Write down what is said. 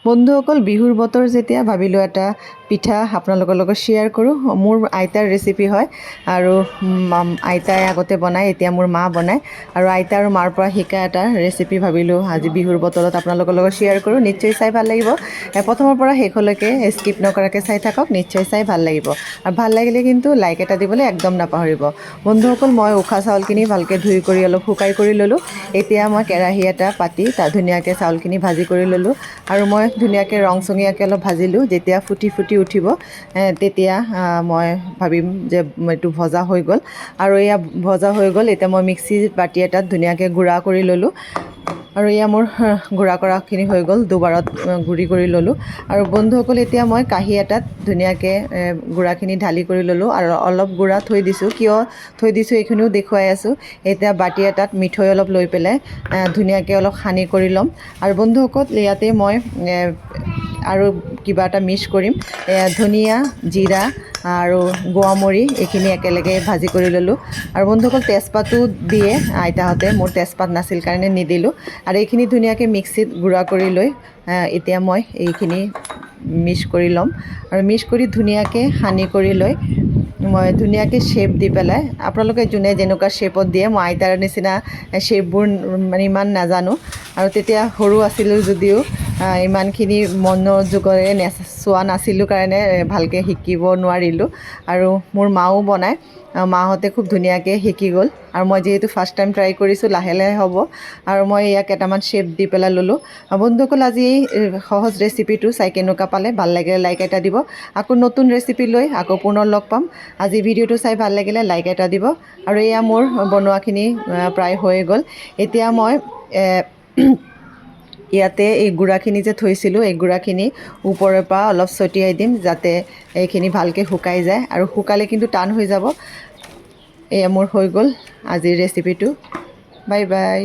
বন্ধুসকল বিহুৰ বতৰ যেতিয়া ভাবিলোঁ এটা পিঠা আপোনালোকৰ লগত শ্বেয়াৰ কৰোঁ। মোৰ আইতাৰ ৰেচিপি হয় আৰু আইতাই আগতে বনায়, এতিয়া মোৰ মা বনায় আৰু আইতা আৰু মাৰ পৰা শিকা এটা ৰেচিপি ভাবিলোঁ আজি বিহুৰ বতৰত আপোনালোকৰ লগত শ্বেয়াৰ কৰোঁ। নিশ্চয় চাই ভাল লাগিব, প্ৰথমৰ পৰা শেষলৈকে স্কিপ নকৰাকৈ চাই থাকক, নিশ্চয় চাই ভাল লাগিব। আৰু ভাল লাগিলে কিন্তু লাইক এটা দিবলৈ একদম নাপাহৰিব। বন্ধুসকল মই উখোৱা চাউলখিনি ভালকৈ ধুই কৰি অলপ শুকাই কৰি ল'লোঁ। এতিয়া মই কেৰাহী এটা পাতি তাত ধুনীয়াকৈ চাউলখিনি ভাজি কৰি ল'লোঁ আৰু মই ধুনীয়াকৈ ৰংচঙীয়াকৈ অলপ ভাজিলোঁ। যেতিয়া ফুটি ফুটি উঠিব তেতিয়া মই ভাবিম যে এইটো ভজা হৈ গ'ল আৰু এয়া ভজা হৈ গ'ল। এতিয়া মই মিক্সি বাতি এটাত ধুনীয়াকৈ গুড়া কৰি ল'লোঁ আৰু এয়া মোৰ গুড়া কৰাখিনি হৈ গ'ল, দুবাৰত গুড়ি কৰি ল'লোঁ। আৰু বন্ধুসকল এতিয়া মই কাঁহী এটাত ধুনীয়াকৈ গুড়াখিনি ঢালি কৰি ল'লোঁ আৰু অলপ গুড়া থৈ দিছোঁ। কিয় থৈ দিছোঁ এইখিনিও দেখুৱাই আছোঁ। এতিয়া বাতি এটাত মিঠৈ অলপ লৈ পেলাই ধুনীয়াকৈ অলপ সানি কৰি ল'ম। আৰু বন্ধুসকল ইয়াতে মই আৰু কিবা এটা মিক্স কৰিম, ধনিয়া, জিৰা আৰু গোৱামৰি এইখিনি একেলগে ভাজি কৰি ল'লোঁ। আৰু বন্ধুসকল তেজপাতো দিয়ে আইতাহঁতে, মোৰ তেজপাত নাছিল কাৰণে নিদিলোঁ। আৰু এইখিনি ধুনীয়াকৈ মিক্সিত গুড়া কৰি লৈ এতিয়া মই এইখিনি মিক্স কৰি ল'ম আৰু মিক্স কৰি ধুনীয়াকৈ সানি কৰি লৈ মই ধুনীয়াকৈ শ্বেপ দি পেলাই, আপোনালোকে যোনে যেনেকুৱা শ্বেপত দিয়ে, মই আইতাৰ নিচিনা শ্বেপবোৰ মানে ইমান নাজানো আৰু তেতিয়া সৰু আছিলোঁ যদিও ইমানখিনি মনোযোগেৰে চোৱা নাছিলোঁ কাৰণে ভালকৈ শিকিব নোৱাৰিলোঁ। আৰু মোৰ মাও বনায়, মাহঁতে খুব ধুনীয়াকৈ শিকি গ'ল আৰু মই যিহেতু ফাৰ্ষ্ট টাইম ট্ৰাই কৰিছোঁ, লাহে লাহে হ'ব। আৰু মই ইয়াক কেইটামান শ্বেপ দি পেলাই ল'লোঁ। বন্ধুসকল আজি এই সহজ ৰেচিপিটো চাই কেনেকুৱা পালে, ভাল লাগিলে লাইক এটা দিব। আকৌ নতুন ৰেচিপি লৈ আকৌ পুনৰ লগ পাম। আজি ভিডিঅ'টো চাই ভাল লাগিলে লাইক এটা দিব। আৰু এয়া মোৰ বনোৱাখিনি প্ৰায় হৈ গ'ল। এতিয়া মই ইয়াতে এই গুড়াখিনি যে থৈছিলোঁ, এই গুড়াখিনি ওপৰৰ পৰা অলপ ছটিয়াই দিম যাতে এইখিনি ভালকৈ শুকাই যায় আৰু শুকালে কিন্তু টান হৈ যাব। এয়া মোৰ হৈ গ'ল আজিৰ ৰেচিপিটো। Bye bye.